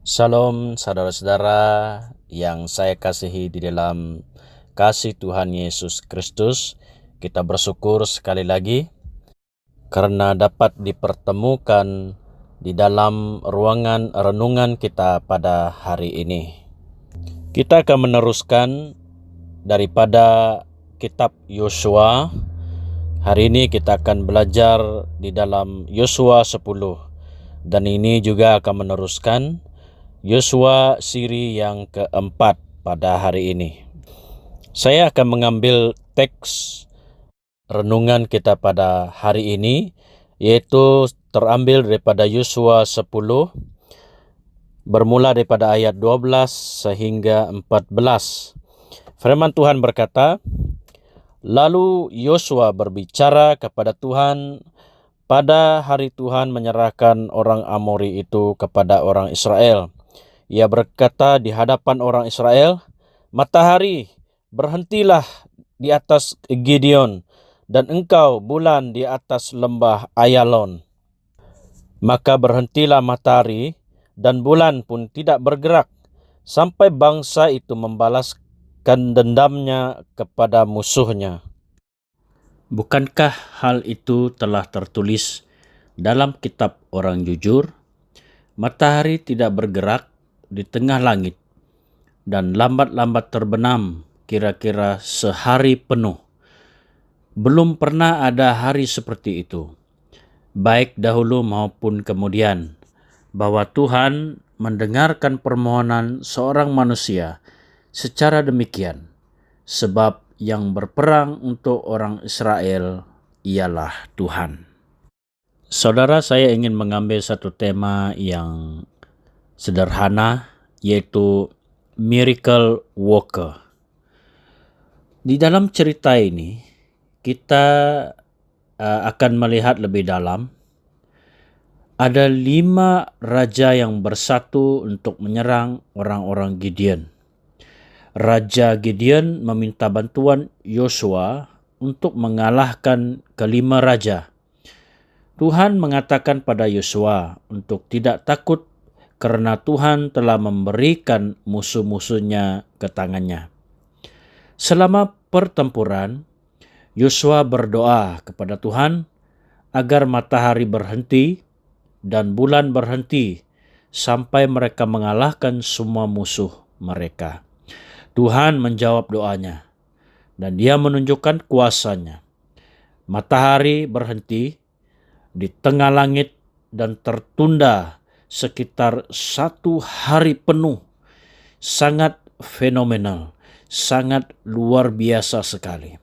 Salam saudara-saudara yang saya kasihi di dalam kasih Tuhan Yesus Kristus. Kita bersyukur sekali lagi karena dapat dipertemukan di dalam ruangan renungan kita pada hari ini. Kita akan meneruskan daripada kitab Yosua. Hari ini kita akan belajar di dalam Yosua 10 dan ini juga akan meneruskan Yosua siri yang keempat pada hari ini. Saya akan mengambil teks renungan kita pada hari ini, yaitu terambil daripada Yosua 10, bermula daripada ayat 12 sehingga 14. Firman Tuhan berkata, "Lalu Yosua berbicara kepada Tuhan pada hari Tuhan menyerahkan orang Amori itu kepada orang Israel. Ia berkata di hadapan orang Israel, 'Matahari, berhentilah di atas Gideon, dan engkau bulan di atas lembah Ayalon.' Maka berhentilah matahari, dan bulan pun tidak bergerak, sampai bangsa itu membalaskan dendamnya kepada musuhnya. Bukankah hal itu telah tertulis dalam kitab orang jujur? Matahari tidak bergerak di tengah langit, dan lambat-lambat terbenam kira-kira sehari penuh. Belum pernah ada hari seperti itu, baik dahulu maupun kemudian, bahwa Tuhan mendengarkan permohonan seorang manusia secara demikian, sebab yang berperang untuk orang Israel ialah Tuhan." Saudara, saya ingin mengambil satu tema yang sederhana, yaitu miracle worker. Di dalam cerita ini kita akan melihat lebih dalam. Ada 5 raja yang bersatu untuk menyerang orang-orang Gideon. Raja Gideon meminta bantuan Yosua untuk mengalahkan kelima raja. Tuhan mengatakan pada Yosua untuk tidak takut karena Tuhan telah memberikan musuh-musuhnya ke tangannya. Selama pertempuran, Yosua berdoa kepada Tuhan agar matahari berhenti dan bulan berhenti sampai mereka mengalahkan semua musuh mereka. Tuhan menjawab doanya dan Dia menunjukkan kuasanya. Matahari berhenti di tengah langit dan tertunda sekitar 1 hari penuh. Sangat fenomenal, sangat luar biasa sekali.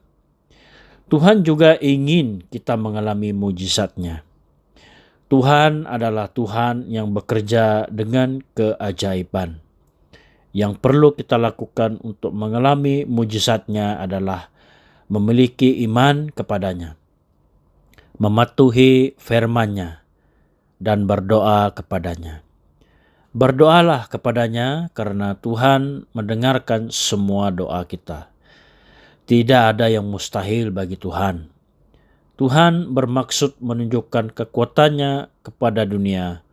Tuhan juga ingin kita mengalami mujizatnya. Tuhan adalah Tuhan yang bekerja dengan keajaiban. Yang perlu kita lakukan untuk mengalami mujizatnya adalah memiliki iman kepadanya, mematuhi firman-Nya, dan berdoa kepadanya. Berdoalah kepadanya karena Tuhan mendengarkan semua doa kita. Tidak ada yang mustahil bagi Tuhan. Tuhan bermaksud menunjukkan kekuatannya kepada dunia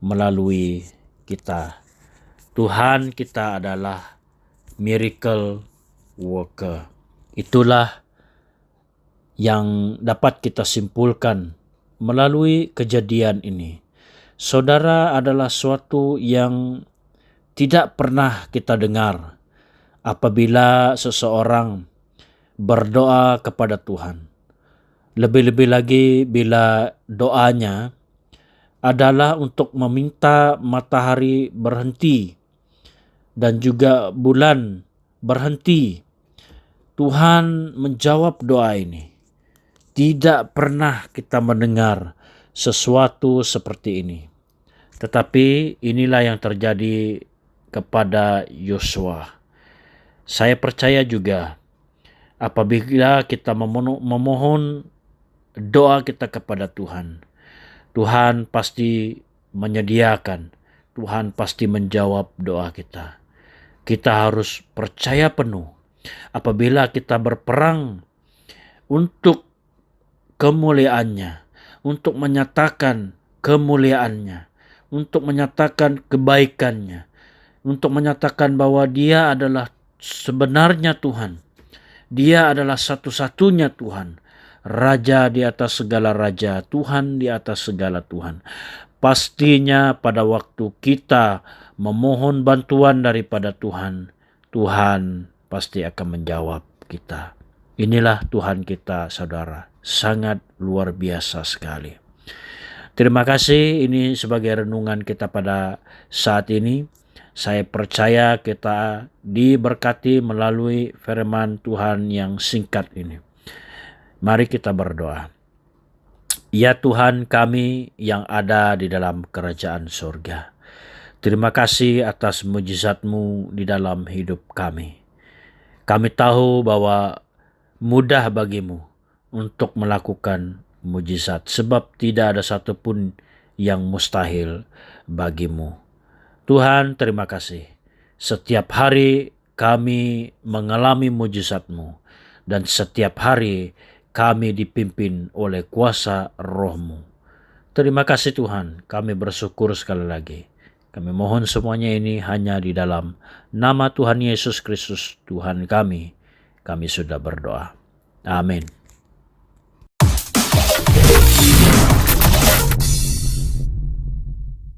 melalui kita. Tuhan kita adalah miracle worker. Itulah yang dapat kita simpulkan melalui kejadian ini. Saudara, adalah suatu yang tidak pernah kita dengar apabila seseorang berdoa kepada Tuhan. Lebih-lebih lagi bila doanya adalah untuk meminta matahari berhenti dan juga bulan berhenti. Tuhan menjawab doa ini. Tidak pernah kita mendengar sesuatu seperti ini. Tetapi inilah yang terjadi kepada Yosua. Saya percaya juga apabila kita memohon doa kita kepada Tuhan, Tuhan pasti menyediakan, Tuhan pasti menjawab doa kita. Kita harus percaya penuh apabila kita berperang untuk kemuliaannya, untuk menyatakan kemuliaannya, untuk menyatakan kebaikannya, untuk menyatakan bahwa Dia adalah sebenarnya Tuhan. Dia adalah satu-satunya Tuhan, Raja di atas segala raja, Tuhan di atas segala Tuhan. Pastinya pada waktu kita memohon bantuan daripada Tuhan, Tuhan pasti akan menjawab kita. Inilah Tuhan kita, saudara, sangat luar biasa sekali. Terima kasih, ini sebagai renungan kita pada saat ini. Saya percaya kita diberkati melalui firman Tuhan yang singkat ini. Mari kita berdoa. Ya Tuhan kami yang ada di dalam kerajaan surga, terima kasih atas mujizat-Mu di dalam hidup kami. Kami tahu bahwa mudah bagimu untuk melakukan mujizat, sebab tidak ada satupun yang mustahil bagimu. Tuhan, terima kasih. Setiap hari kami mengalami mujizat-Mu, dan setiap hari kami dipimpin oleh kuasa Roh-Mu. Terima kasih Tuhan, kami bersyukur sekali lagi. Kami mohon semuanya ini hanya di dalam nama Tuhan Yesus Kristus, Tuhan kami sudah berdoa. Amin.